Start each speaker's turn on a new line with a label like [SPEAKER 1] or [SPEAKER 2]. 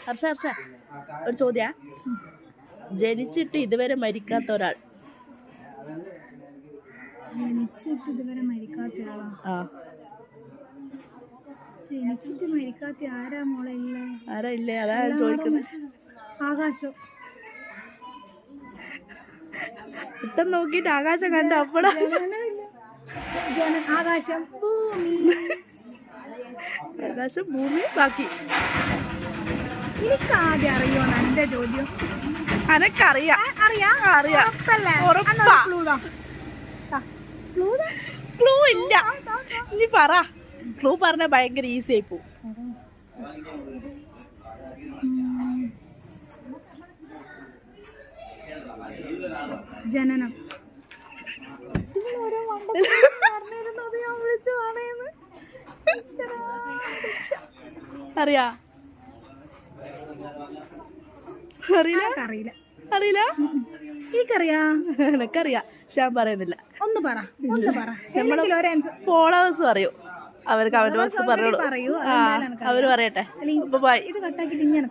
[SPEAKER 1] ഹർഷ ഹർഷ ഒരു ചോദ്യ, ജനിച്ചിട്ട് ഇതുവരെ മരിക്കാത്ത ഒരാൾ.
[SPEAKER 2] ജനിച്ചിട്ട് ഇതുവരെ മരിക്കാത്ത ആളാ?
[SPEAKER 1] ആ,
[SPEAKER 2] ജനിച്ചിട്ട് മരിക്കാത്ത ആരാ മോളെ ഇല്ലേ?
[SPEAKER 1] ആരാ ഇല്ലേ? അതാ ചോദിക്കുന്നത്.
[SPEAKER 2] ആകാശം.
[SPEAKER 1] ഇട്ടം നോക്കിട്ട് ആകാശം കണ്ട അപ്പഴാ.
[SPEAKER 2] ആകാശം, ഭൂമി.
[SPEAKER 1] ആകാശം, ഭൂമി, ബാക്കി
[SPEAKER 2] എനിക്ക് ആദ്യം അറിയോ എന്റെ ചോദ്യം?
[SPEAKER 1] അനക്കറിയാം.
[SPEAKER 2] അറിയാം.
[SPEAKER 1] അറിയാം.
[SPEAKER 2] ഉറപ്പാ.
[SPEAKER 1] ക്ലൂ ഇല്ല. നീ പറ. ക്ലൂ പറഞ്ഞ ഭയങ്കര ഈസി ആയി പോവും.
[SPEAKER 2] ജനനം.
[SPEAKER 1] അറിയാ? അറിയില്ല.
[SPEAKER 2] അറിയില്ല.
[SPEAKER 1] അറിയില്ല.
[SPEAKER 2] എനിക്കറിയാ.
[SPEAKER 1] എനക്കറിയാം, പക്ഷെ ഞാൻ പറയുന്നില്ല.
[SPEAKER 2] ഒന്ന് പറ.
[SPEAKER 1] ഫോളോവേഴ്സ് പറയൂ. അവർ കമന്റ് ബോക്സ് പറഞ്ഞോളൂ. അവര് പറയട്ടെ.
[SPEAKER 2] ഇത് കട്ടാക്കിട്ട് ഇനി എനിക്ക്